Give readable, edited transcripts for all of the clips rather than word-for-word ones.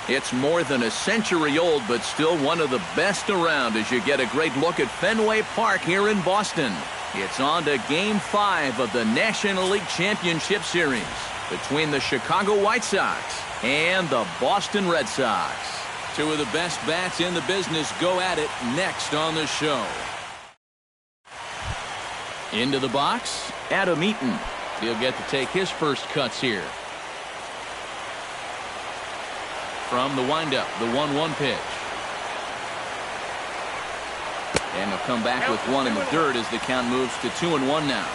It's more than a century old, but still one of the best around as you get a great look at Fenway Park here in Boston. It's on to Game 5 of the National League Championship Series between the Chicago White Sox and the Boston Red Sox. Two of the best bats in the business go at it next on the show. Into the box, Adam Eaton. He'll get to take his first cuts here. From the windup, the 1-1 pitch. And he'll come back with one in the dirt as the count moves to 2-1 now.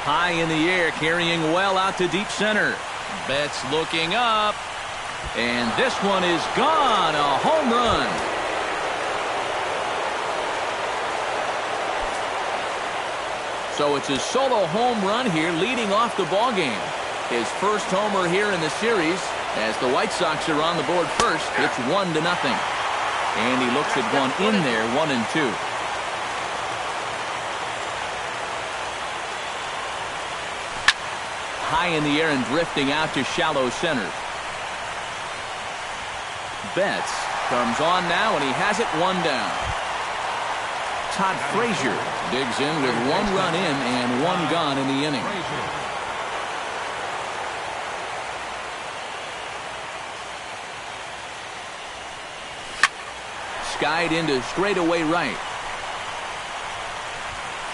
High in the air, carrying well out to deep center. Betts looking up. And this one is gone. A home run. So it's a solo home run here leading off the ballgame. His first homer here in the series as the White Sox are on the board first. It's 1-0. And he looks at one in there, 1-2. High in the air and drifting out to shallow center. Betts comes on now, and he has it 1 down. Todd Frazier digs in with 1 run in and 1 gone in the inning. Skied into straightaway right.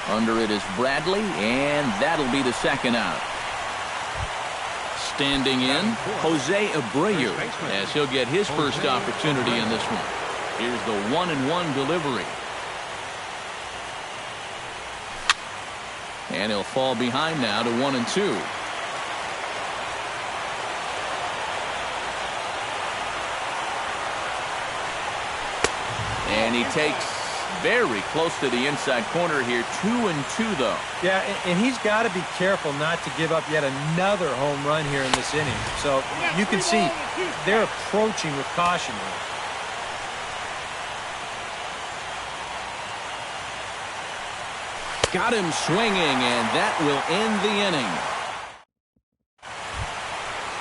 Under it is Bradley, and that'll be the second out. Standing in, Jose Abreu, as he'll get his first opportunity in this one. Here's the 1-1 delivery. And he'll fall behind now to 1-2. And he takes very close to the inside corner here. 2-2 though. Yeah, and he's got to be careful not to give up yet another home run here in this inning. So you can see they're approaching with caution here. Got him swinging, and that will end the inning.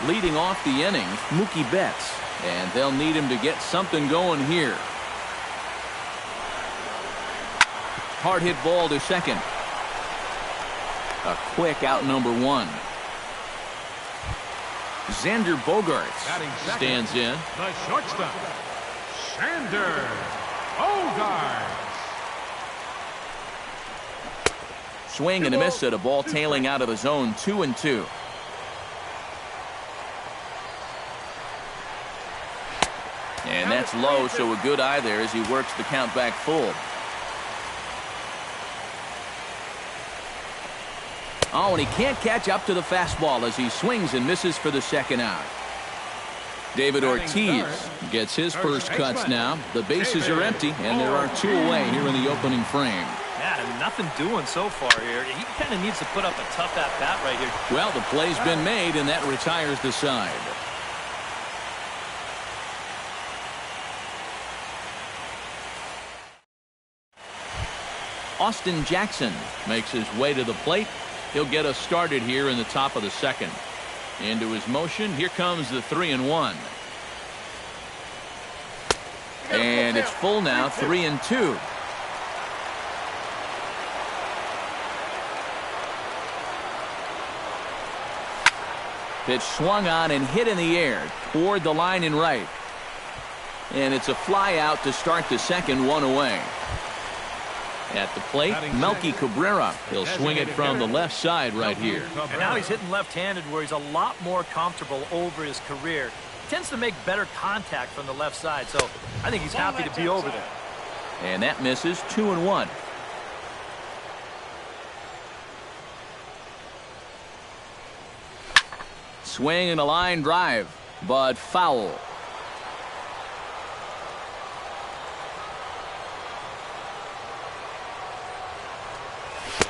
Leading off the inning, Mookie Betts, and they'll need him to get something going here. Hard hit ball to second. A quick out number 1. Xander Bogaerts stands in. The shortstop, Xander Bogaerts. Swing and a miss at a ball tailing out of the zone. 2-2. And that's low, so a good eye there as he works the count back full. Oh, and he can't catch up to the fastball as he swings and misses for the second out. David Ortiz gets his first cuts now. The bases are empty, and there are 2 away here in the opening frame. Yeah, nothing doing so far here. He kind of needs to put up a tough at-bat right here. Well, the play's been made, and that retires the side. Austin Jackson makes his way to the plate. He'll get us started here in the top of the second. Into his motion. Here comes the 3-1. And it's full now, 3-2. Pitch swung on and hit in the air toward the line and right. And it's a fly out to start the second, 1 away. At the plate, Melky Cabrera. He'll swing it from the left side right here. And now he's hitting left-handed where he's a lot more comfortable over his career. He tends to make better contact from the left side, so I think he's happy to be over there. And that misses. 2-1. Swing and a line drive, but foul.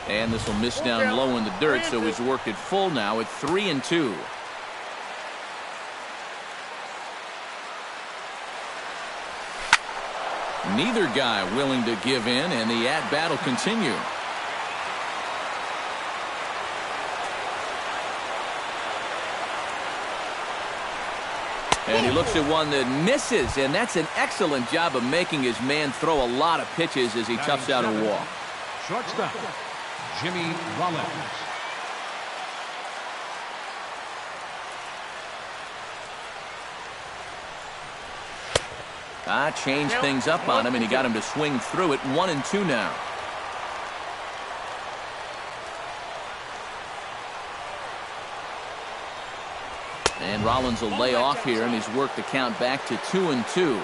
And this will miss down low in the dirt, so he's worked it full now at 3-2. Neither guy willing to give in, and the at-bat will continue. And he looks at one that misses, and that's an excellent job of making his man throw a lot of pitches as he toughs out a walk. Shortstop, Jimmy Rollins. Changed things up on him, and he got him to swing through it. 1-2 now. And Rollins will lay off here, and he's worked the count back to 2-2.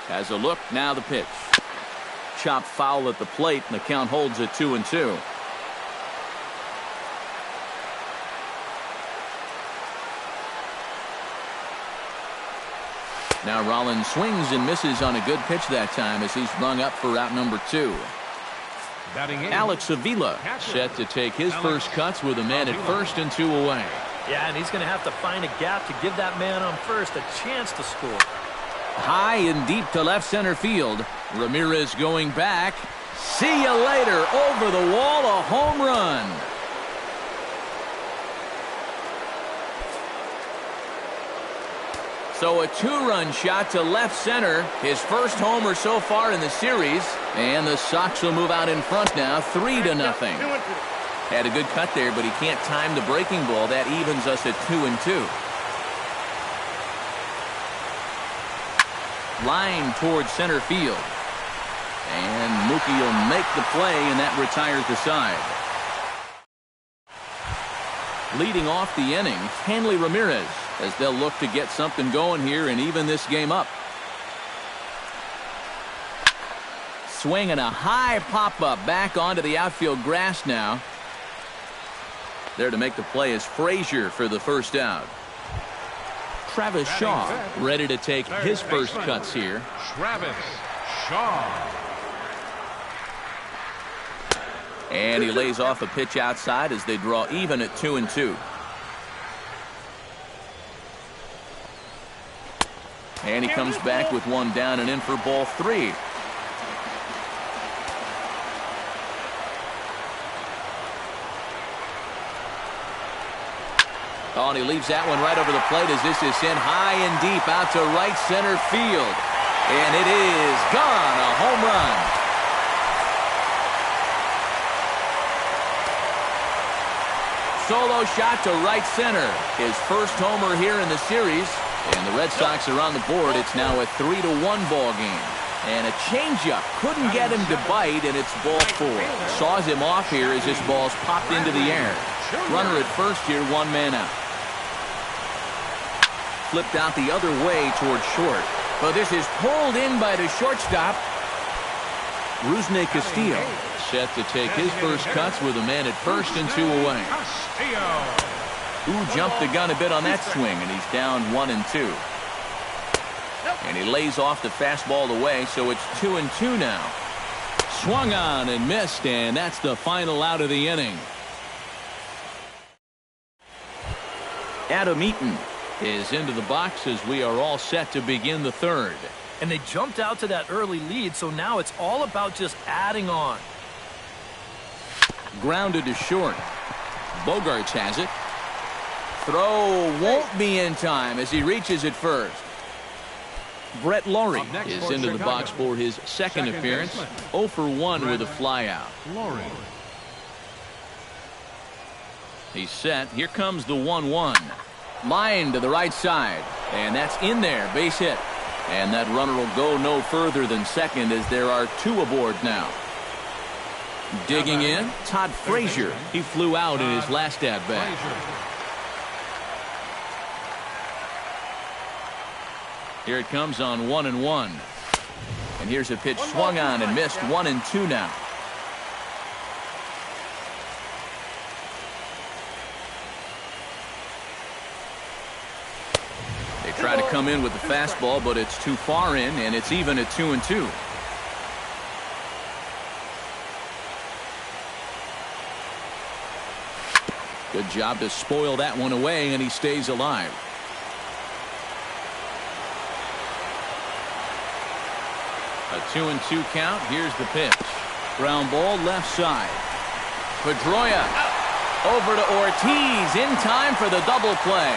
Has a look, now the pitch. Chop foul at the plate, and the count holds at 2-2. Now Rollins swings and misses on a good pitch that time as he's rung up for out number 2. Alex Avila set to take his first cuts with a man at first and 2 away. Yeah, and he's going to have to find a gap to give that man on first a chance to score. High and deep to left center field. Ramirez going back. See you later. Over the wall, a home run. So a 2-run shot to left center. His first homer so far in the series. And the Sox will move out in front now, 3-0. Had a good cut there, but he can't time the breaking ball. That evens us at 2-2. Line towards center field. And Mookie will make the play, and that retires the side. Leading off the inning, Hanley Ramirez, as they'll look to get something going here and even this game up. Swinging a high pop-up back onto the outfield grass now. There to make the play is Frazier for the first out. Travis Shaw ready to take his first cuts here. Travis Shaw. And he lays off a pitch outside as they draw even at 2-2. And he comes back with one down and in for ball 3. Oh, and he leaves that one right over the plate as this is sent high and deep out to right center field. And it is gone, a home run. Solo shot to right center. His first homer here in the series. And the Red Sox are on the board. It's now a 3-1 ball game. And a changeup couldn't get him to bite, and it's ball 4. Saws him off here as this ball's popped into the air. Runner at first here, 1 man out. Flipped out the other way towards short. But this is pulled in by the shortstop. Rusney Castillo set to take his first cuts with a man at first and 2 away. Who jumped the gun a bit on that swing, and he's down 1-2. And he lays off the fastball away, so it's 2-2 now. Swung on and missed, and that's the final out of the inning. Adam Eaton is into the box as we are all set to begin the third. And they jumped out to that early lead, so now it's all about just adding on. Grounded to short. Bogarts has it. Throw won't be in time as he reaches it first. Brett Laurie is into the box for his second appearance. 0 for 1 with a flyout. He's set. Here comes the 1-1. Line to the right side. And that's in there. Base hit. And that runner will go no further than second as there are 2 aboard now. Digging in, Todd Frazier. He flew out in his last at-bat. Here it comes on 1-1. And here's a pitch swung on and missed. 1-2 now. They try to come in with the fastball, but it's too far in, and it's even at 2-2. Good job to spoil that one away, and he stays alive. A 2-2 count. Here's the pitch. Ground ball left side. Pedroia Over to Ortiz in time for the double play.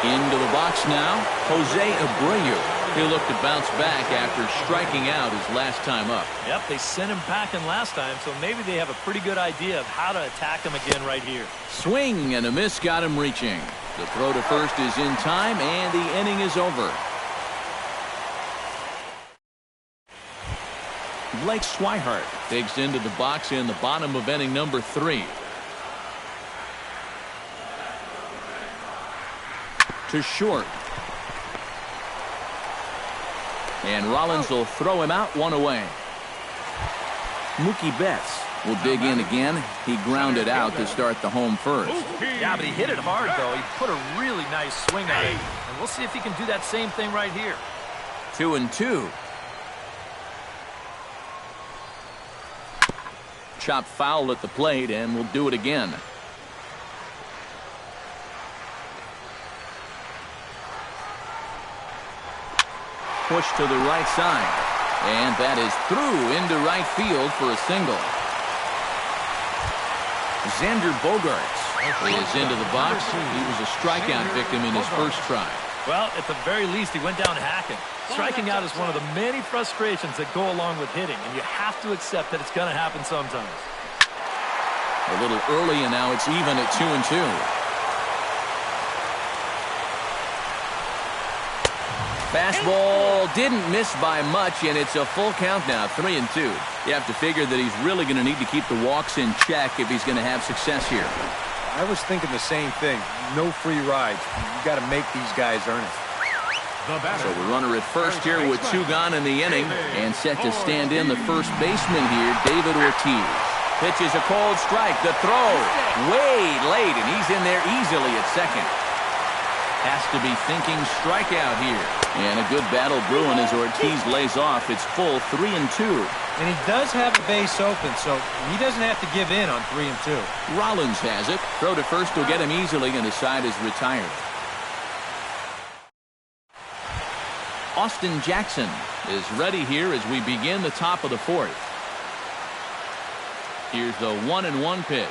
Into the box now, Jose Abreu. He'll look to bounce back after striking out his last time up. Yep, they sent him packing last time, so maybe they have a pretty good idea of how to attack him again right here. Swing and a miss got him reaching. The throw to first is in time, and the inning is over. Blake Swihart digs into the box in the bottom of inning number 3. To short. And Rollins will throw him out, one away. Mookie Betts will dig in again. He grounded out to start the home first. Yeah, but he hit it hard, though. He put a really nice swing on it. And we'll see if he can do that same thing right here. 2-2. Chopped foul at the plate, and we'll do it again. Push to the right side. And that is through into right field for a single. Xander Bogaerts is into the box. He was a strikeout victim in his first try. Well, at the very least, he went down hacking. Striking out is one of the many frustrations that go along with hitting, and you have to accept that it's going to happen sometimes. A little early, and now it's even at 2-2. Fastball didn't miss by much, and it's a full count now, 3-2. You have to figure that he's really going to need to keep the walks in check if he's going to have success here. I was thinking the same thing. No free rides. You got to make these guys earn it. So the runner at first here with 2 gone in the inning, and set to stand in the first baseman here, David Ortiz. Pitches a cold strike. The throw way late, and he's in there easily at second. Has to be thinking strikeout here. And a good battle brewing as Ortiz lays off. It's full 3-2. And he does have a base open, so he doesn't have to give in on 3-2. Rollins has it. Throw to first will get him easily, and his side is retired. Austin Jackson is ready here as we begin the top of the 4th. Here's the 1-1 pitch.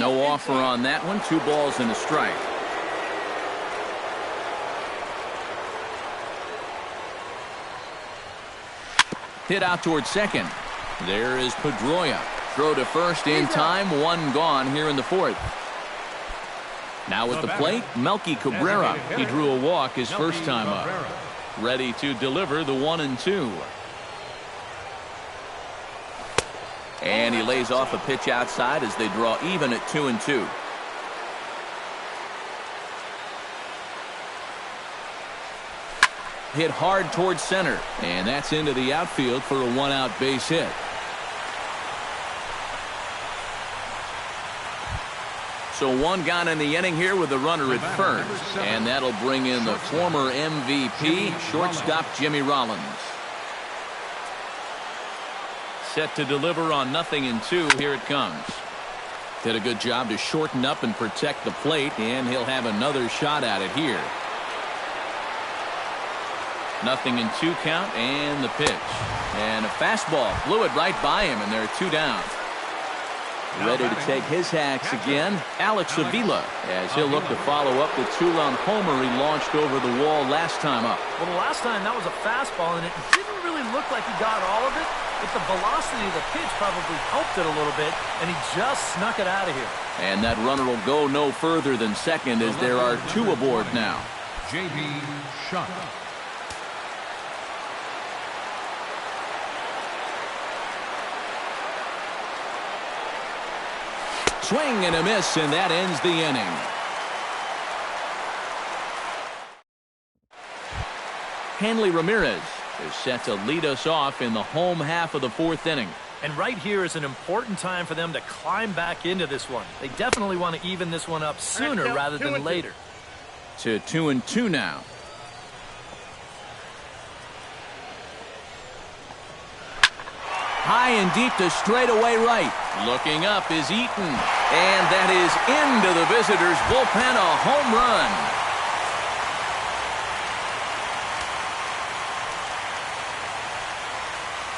No offer on that one. 2 balls and a strike. Hit out towards second. There is Pedroia. Throw to first in time. 1 gone here in the 4th. Now at the plate, Melky Cabrera. He drew a walk his first time up. Ready to deliver the 1-2. And he lays off a pitch outside as they draw even at 2-2. Hit hard towards center, and that's into the outfield for a 1-out base hit. So 1 gone in the inning here with the runner at first, and that'll bring in the former MVP, shortstop Jimmy Rollins. Set to deliver on 0-2. Here it comes. Did a good job to shorten up and protect the plate, and he'll have another shot at it here. 0-2 count, and the pitch. And a fastball blew it right by him, and there are 2 down. Ready to take his hacks again, Alex Avila, as he'll look to follow up the 2-run homer he launched over the wall last time up. Well, the last time that was a fastball, and it didn't really look like he got all of it, but the velocity of the pitch probably helped it a little bit, and he just snuck it out of here. And that runner will go no further than second as there are 2 aboard now. J.B. Shuck. Swing and a miss, and that ends the inning. Hanley Ramirez is set to lead us off in the home half of the 4th inning. And right here is an important time for them to climb back into this one. They definitely want to even this one up sooner rather than later. To 2-2 now. High and deep to straightaway right. Looking up is Eaton. And that is into the visitors' bullpen, a home run.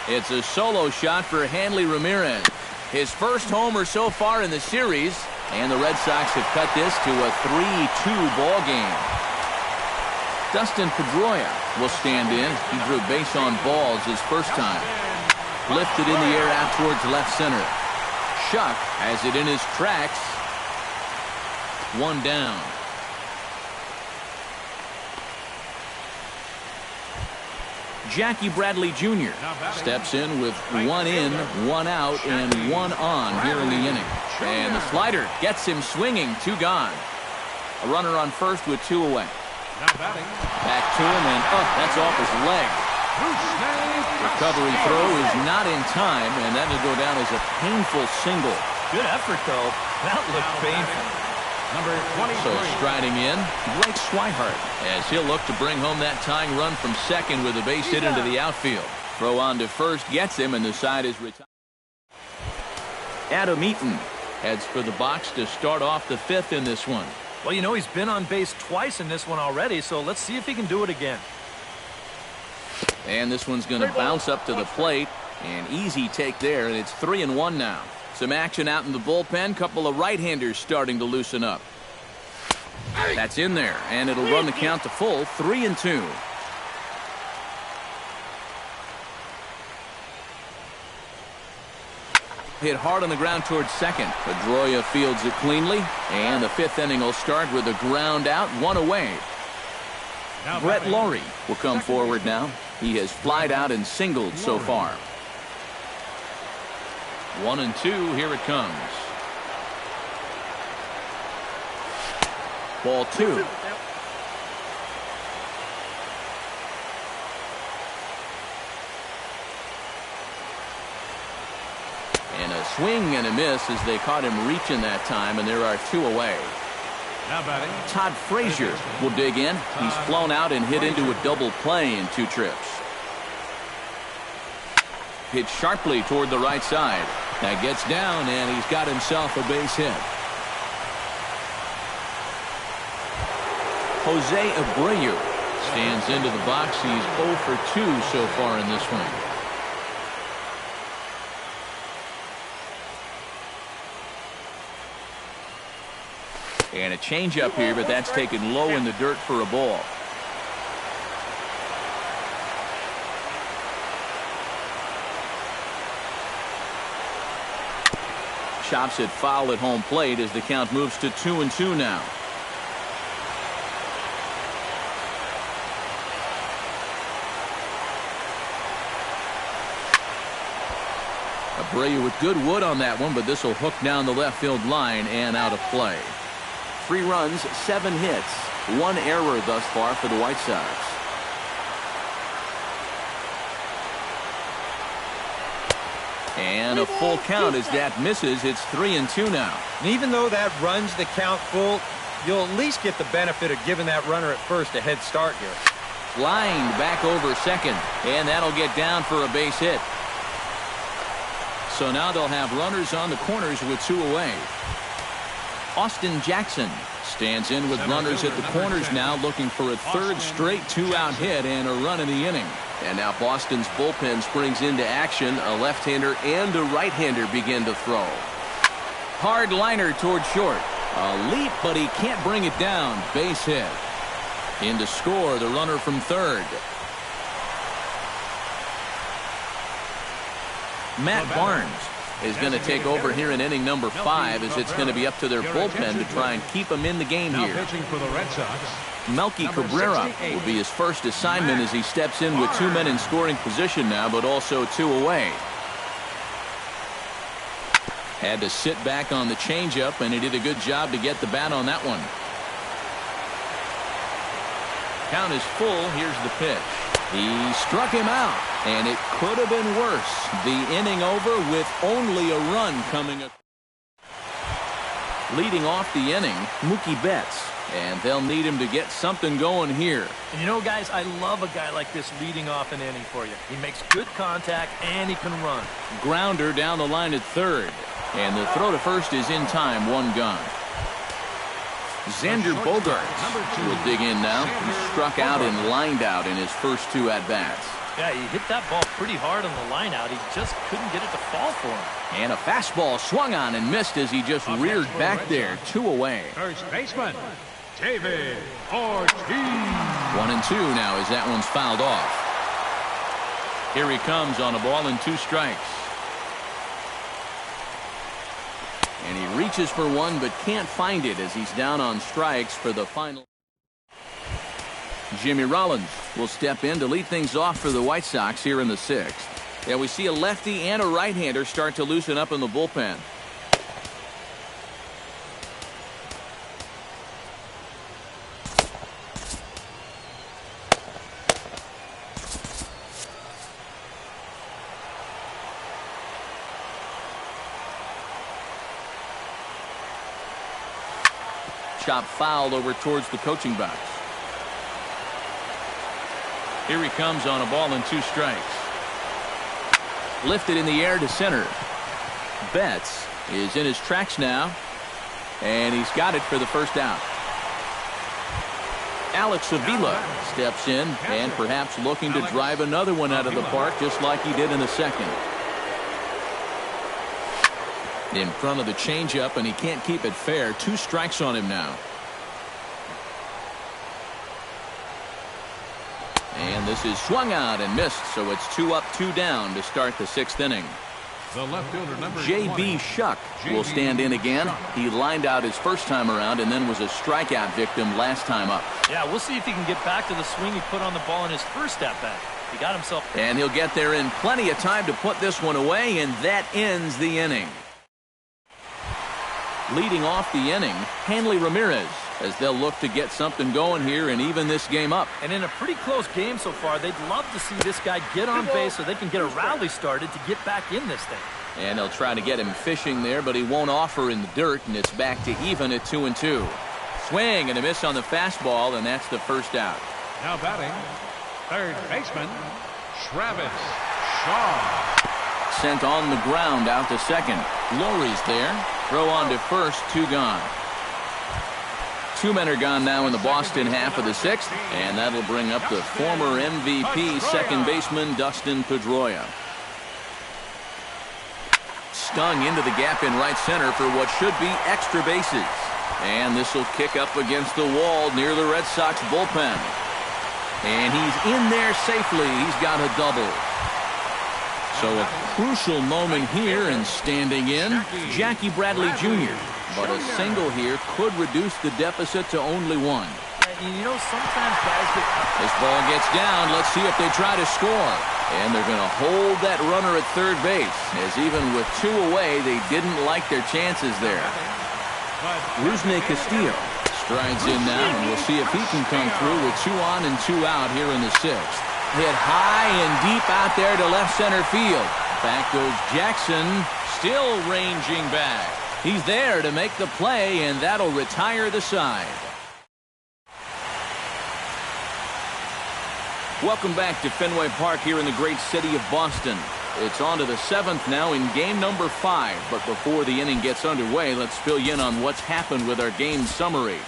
It's a solo shot for Hanley Ramirez. His first homer so far in the series, and the Red Sox have cut this to a 3-2 ball game. Dustin Pedroia will stand in. He drew base on balls his first time. Lifted in the air out towards left center. Shuck has it in his tracks. One down. Jackie Bradley Jr. steps in with one in, one out, and one on here in the inning. And the slider gets him swinging. Two gone. A runner on first with two away. Back to him, and that's off his leg. Recovery throw is not in time, and that will go down as a painful single. Good effort, though. That looked painful. Number 23. So striding in, Blake Swihart, as he'll look to bring home that tying run from second with a base hit into the outfield. Throw on to first gets him, and the side is retired. Adam Eaton heads for the box to start off the fifth in this one. Well, you know, he's been on base twice in this one already, so let's see if he can do it again. And this one's going to bounce up to the plate. An easy take there, and it's 3-1 now. Some action out in the bullpen. Couple of right-handers starting to loosen up. That's in there, and it'll run the count to full. 3-2. Hit hard on the ground towards second. Pedroia fields it cleanly, and the fifth inning will start with a ground out, one away. Brett Laurie will come forward now. He has flied out and singled so far. 1-2, here it comes. Ball two. And a swing and a miss as they caught him reaching that time, and there are two away. Now batting, Todd Frazier will dig in. He's flown out and hit into a double play in two trips. Hit sharply toward the right side. That gets down, and he's got himself a base hit. Jose Abreu stands into the box. He's 0 for 2 so far in this one. And a changeup here, but that's taken low in the dirt for a ball. Chops it foul at home plate as the count moves to 2-2 now. Abreu with good wood on that one, but this will hook down the left field line and out of play. 3 runs, 7 hits, 1 error thus far for the White Sox. And a full count as that misses. It's 3-2 now. And even though that runs the count full, you'll at least get the benefit of giving that runner at first a head start here. Lined back over second, and that'll get down for a base hit. So now they'll have runners on the corners with 2 away. Austin Jackson stands in with runners at the corners now, looking for a third straight 2-out hit and a run in the inning. And now Boston's bullpen springs into action. A left-hander and a right-hander begin to throw. Hard liner toward short. A leap, but he can't bring it down. Base hit. In to score, the runner from third. Matt Barnes is going to take over here in inning number 5, as it's going to be up to their bullpen to try and keep him in the game here. pitching for the Red Sox, Melky Cabrera will be his first assignment as he steps in with 2 men in scoring position now, but also 2 away. Had to sit back on the changeup, and he did a good job to get the bat on that one. Count is full. Here's the pitch. He struck him out, and it could have been worse. The inning over with only a run coming up. Leading off the inning, Mookie Betts, and they'll need him to get something going here. And you know, guys, I love a guy like this leading off an inning for you. He makes good contact, and he can run. Grounder down the line at third, and the throw to first is in time, 1 gone. Xander Bogaerts will dig in now. He struck out and lined out in his first 2 at-bats. Yeah, he hit that ball pretty hard on the line out. He just couldn't get it to fall for him. And a fastball swung on and missed as he just reared back there. 2 away. First baseman, David Ortiz. 1-2 now as that one's fouled off. Here he comes on a ball and 2 strikes. And he reaches for one but can't find it as he's down on strikes for the final. Jimmy Rollins will step in to lead things off for the White Sox here in the 6th. Yeah, we see a lefty and a right-hander start to loosen up in the bullpen. Chop foul over towards the coaching box. Here he comes on a ball and 2 strikes. Lifted in the air to center. Betts is in his tracks now, and he's got it for the first out. Alex Avila steps in and perhaps looking to drive another one out of the park just like he did in the second. In front of the changeup, and he can't keep it fair. 2 strikes on him now. And this is swung out and missed, so it's 2 up, 2 down to start the 6th inning. The left fielder, number J.B. 20. Shuck will stand in again. He lined out his first time around and then was a strikeout victim last time up. Yeah, we'll see if he can get back to the swing he put on the ball in his first at-bat. He got himself. And he'll get there in plenty of time to put this one away, and that ends the inning. Leading off the inning, Hanley Ramirez, as they'll look to get something going here and even this game up. And in a pretty close game so far, they'd love to see this guy get on base so they can get a rally started to get back in this thing. And they'll try to get him fishing there, but he won't offer in the dirt, and it's back to even at 2-2. Swing and a miss on the fastball, and that's the first out. Now batting, third baseman, Travis Shaw. Sent on the ground out to second. Lowry's there. Throw on to first, 2 gone. 2 men are gone now in the Boston half of the 6th, and that'll bring up the former MVP second baseman Dustin Pedroia. Stung into the gap in right center for what should be extra bases. And this will kick up against the wall near the Red Sox bullpen. And he's in there safely. He's got a double. So a crucial moment here, and standing in, Jackie Bradley Jr. But a single here could reduce the deficit to only 1. You know, sometimes guys get. This ball gets down. Let's see if they try to score. And they're going to hold that runner at third base, as even with 2 away, they didn't like their chances there. Rusney Castillo strides in now, and we'll see if he can come through with 2 on and 2 out here in the 6th. Hit high and deep out there to left center field. Back goes Jackson, still ranging back. He's there to make the play, and that'll retire the side. Welcome back to Fenway Park here in the great city of Boston. It's on to the 7th now in game number 5. But before the inning gets underway, let's fill you in on what's happened with our game summary.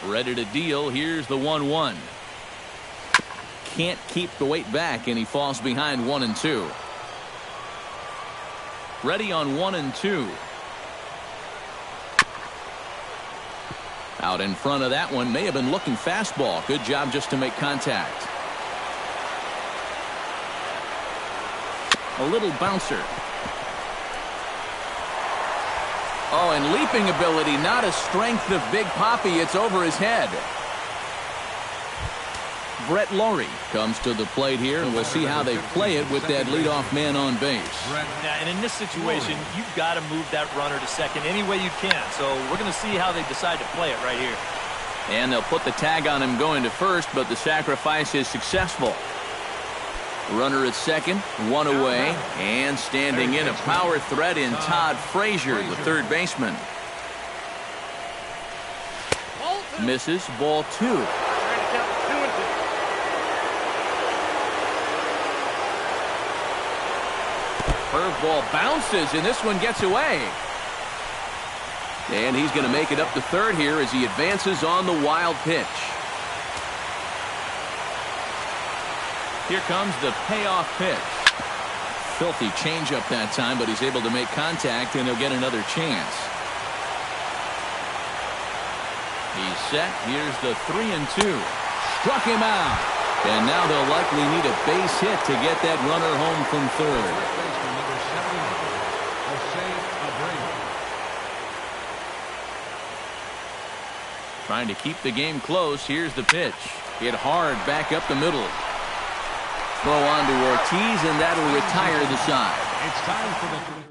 Ready to deal. Here's the 1-1. Can't keep the weight back, and he falls behind 1-2. Ready on 1-2. Out in front of that one. May have been looking fastball. Good job just to make contact. A little bouncer. Oh, and leaping ability, not a strength of Big Papi. It's over his head. Brett Lowry comes to the plate here, and we'll see how they play it with that leadoff man on base. Yeah, and in this situation, you've got to move that runner to second any way you can. So we're going to see how they decide to play it right here. And they'll put the tag on him going to first, but the sacrifice is successful. Runner at second, 1 away, and standing in a power threat in Todd Frazier, the third baseman. Misses, ball 2. Curveball bounces, and this one gets away. And he's going to make it up to third here as he advances on the wild pitch. Here comes the payoff pitch. Filthy changeup that time, but he's able to make contact, and he'll get another chance. He's set. Here's the 3-2. Struck him out. And now they'll likely need a base hit to get that runner home from third. Trying to keep the game close. Here's the pitch. Hit hard back up the middle. Throw on to Ortiz, and that'll retire the side. It's time for the...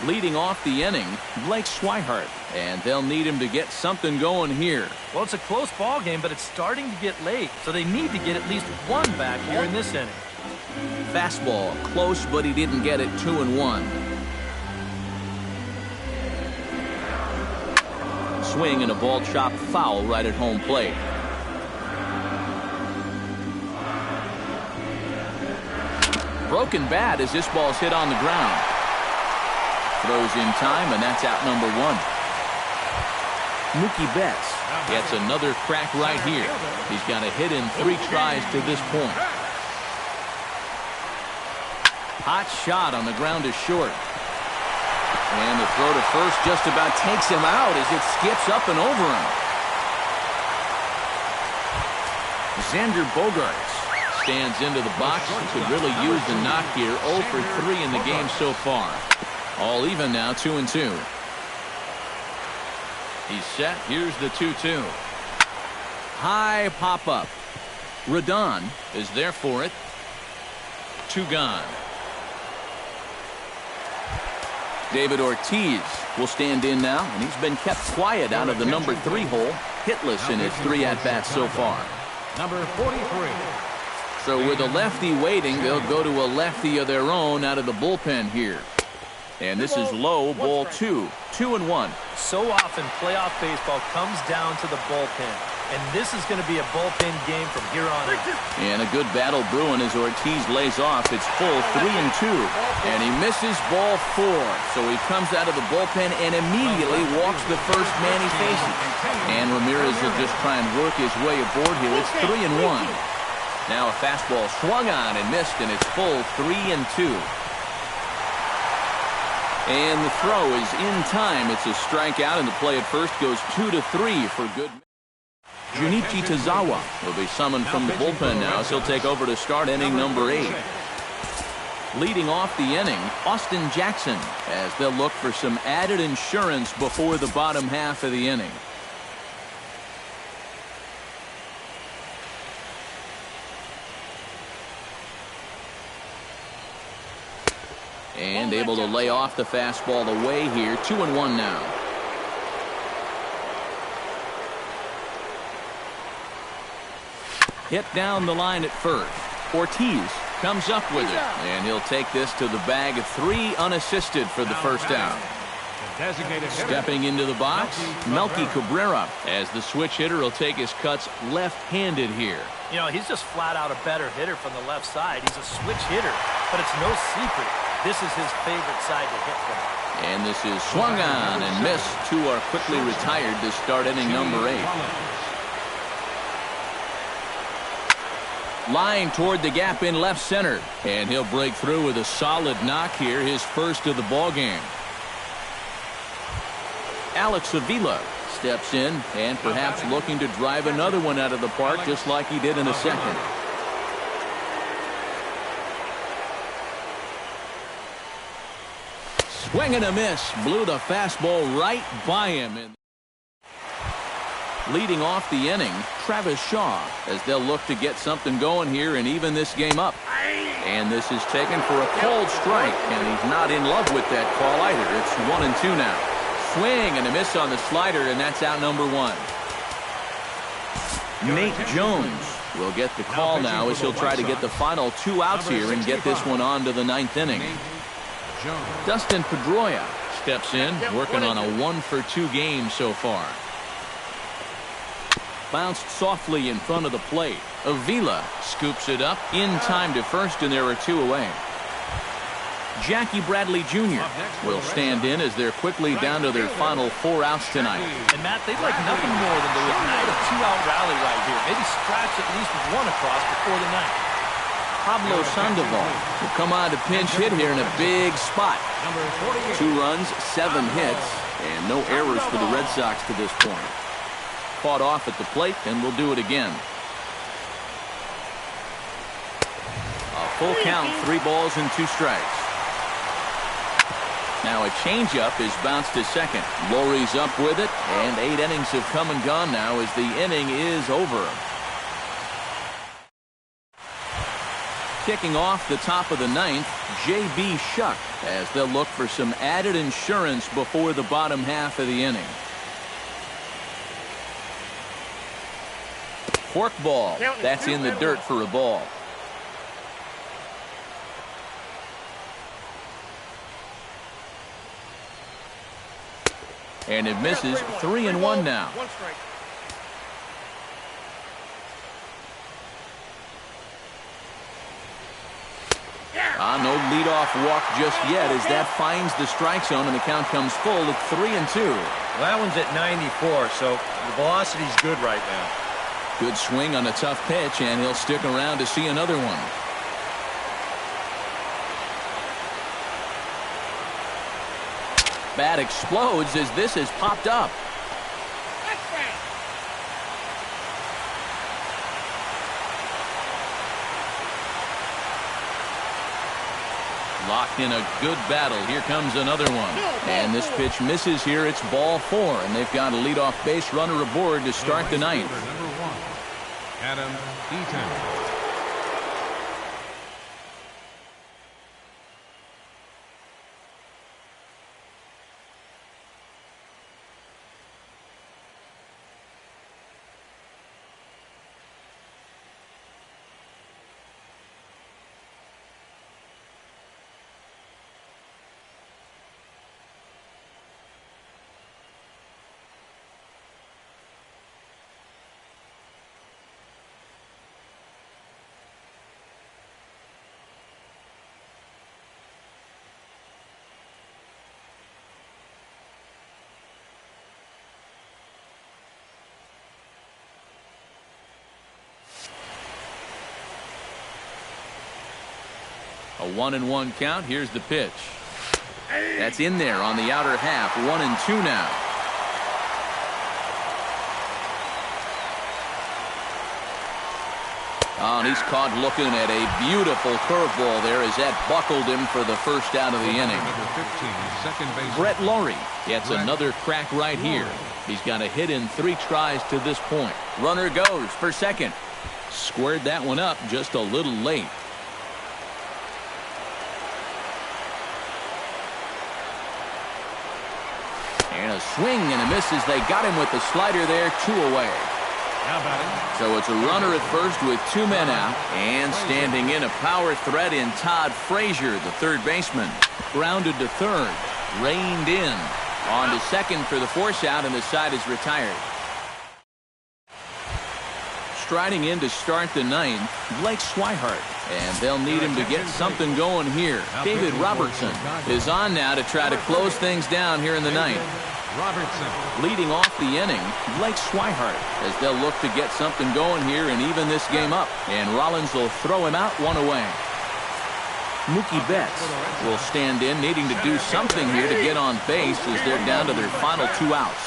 Leading off the inning, Blake Swihart, and they'll need him to get something going here. Well, it's a close ball game, but it's starting to get late, so they need to get at least one back here in this inning. Fastball, close, but he didn't get it. 2-1. Swing and a ball chopped foul right at home plate. Broken bat as this ball's hit on the ground. Throws in time, and that's out number one. Mookie Betts gets another crack right here. He's got a hit in 3 tries to this point. Hot shot on the ground is short. And the throw to first just about takes him out as it skips up and over him. Xander Bogaerts stands into the box. Could really use the knock here. 0 for 3 in the game so far. All even now, 2-2. He's set. Here's the 2-2. High pop-up. Rodon is there for it. 2 gone. David Ortiz will stand in now, and he's been kept quiet out of the number 3 hole. Hitless in his 3 at-bats so far. Number 43. So with a lefty waiting, they'll go to a lefty of their own out of the bullpen here. And this is low, ball 2. 2-1. So often playoff baseball comes down to the bullpen, and this is going to be a bullpen game from here on out. And a good battle brewing as Ortiz lays off. It's full 3-2, and he misses ball 4. So he comes out of the bullpen and immediately walks the first man he faces. And Ramirez will just try and work his way aboard here. It's 3-1. Now a fastball swung on and missed, and it's full 3-2. And the throw is in time. It's a strikeout, and the play at first goes 2-3 for good. Junichi Tazawa will be summoned from the bullpen now, so he'll take over to start inning number 8. Leading off the inning, Austin Jackson, as they'll look for some added insurance before the bottom half of the inning. And able to lay off the fastball away here. 2-1 now. Hit down the line at first. Ortiz comes up with it, and he'll take this to the bag of 3 unassisted for the first out. Stepping into the box, Melky Cabrera, as the switch hitter will take his cuts left-handed here. You know, he's just flat out a better hitter from the left side. He's a switch hitter, but it's no secret. This is his favorite side to hit from. And this is swung on and missed. 2 are quickly retired to start inning number 8. Line toward the gap in left center, and he'll break through with a solid knock here, his first of the ball game. Alex Avila steps in and perhaps looking to drive another one out of the park just like he did in the second. Swing and a miss. Blew the fastball right by him. Leading off the inning, Travis Shaw, as they'll look to get something going here and even this game up. And this is taken for a cold strike, and he's not in love with that call either. It's 1-2 now. Swing and a miss on the slider, and that's out number 1. Nate Jones will get the call now as he'll try to get the final 2 outs here and get this one on to the 9th inning. Dustin Pedroia steps in, working on a 1-for-2 game so far. Bounced softly in front of the plate. Avila scoops it up in time to first, and there are 2 away. Jackie Bradley Jr. will stand in as they're quickly down to their final 4 outs tonight. And Matt, they'd like nothing more than to ignite a 2-out rally right here. Maybe scratch at least one across before the ninth. Pablo Sandoval will come on to pinch hit here in a big spot. 2 runs, 7 hits, and no errors for the Red Sox to this point. Fought off at the plate, and will do it again. A full count, 3 balls and 2 strikes. Now a changeup is bounced to second. Lowry's up with it, and 8 innings have come and gone now as the inning is over. Kicking off the top of the 9th, J.B. Shuck, as they'll look for some added insurance before the bottom half of the inning. Forkball, that's in the dirt for a ball. And it misses. 3-1 now. No leadoff walk just yet as that finds the strike zone and the count comes full at 3-2. Well, that one's at 94, so the velocity's good right now. Good swing on a tough pitch, and he'll stick around to see another one. Bat explodes as this has popped up. Locked in a good battle. Here comes another one. And this pitch misses here. It's ball 4, and they've got a leadoff base runner aboard to start the 9th. Number 1, Adam Eaton. A 1-1 count. Here's the pitch. That's in there on the outer half. 1-2 now. Oh, and he's caught looking at a beautiful curveball there as that buckled him for the first out of the inning. Brett Lowry gets another crack right here. He's got a hit in 3 tries to this point. Runner goes for second. Squared that one up just a little late. And a swing and a miss as they got him with the slider there. 2 away. So it's a runner at first with 2 men out. And standing in a power threat in Todd Frazier, the third baseman. Grounded to third. Reined in. On to second for the force out, and the side is retired. Striding in to start the 9th, Blake Swihart. And they'll need him to get something going here. David Robertson is on now to try to close things down here in the 9th. Leading off the inning, Blake Swihart, as they'll look to get something going here and even this game up. And Rollins will throw him out 1 away. Mookie Betts will stand in, needing to do something here to get on base as they're down to their final 2 outs.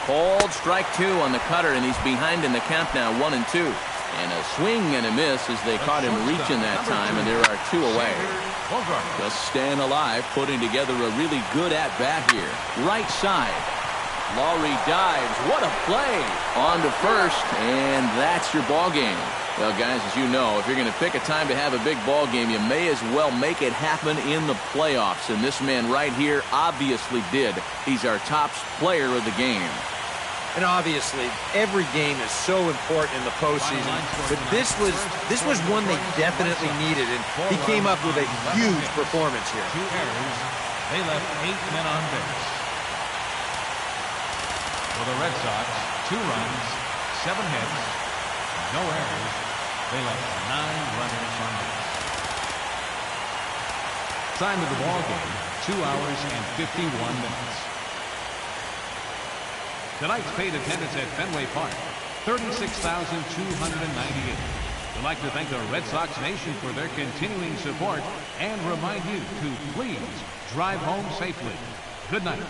Called strike 2 on the cutter, and he's behind in the count now, 1-2. And a swing and a miss as they caught him reaching that time, and there are 2 away. Just staying alive, putting together a really good at-bat here. Right side. Lowry dives. What a play! On to first, and that's your ball game. Well, guys, as you know, if you're going to pick a time to have a big ball game, you may as well make it happen in the playoffs. And this man right here obviously did. He's our top player of the game. And obviously, every game is so important in the postseason. But this was one they definitely needed, and he came up with a huge performance here. 2 errors. They left 8 men on base. For the Red Sox, 2 runs, 7 hits, no errors. They left 9 runners on base. Time of the ball game, 2 hours and 51 minutes. Tonight's paid attendance at Fenway Park, 36,298. We'd like to thank the Red Sox Nation for their continuing support and remind you to please drive home safely. Good night.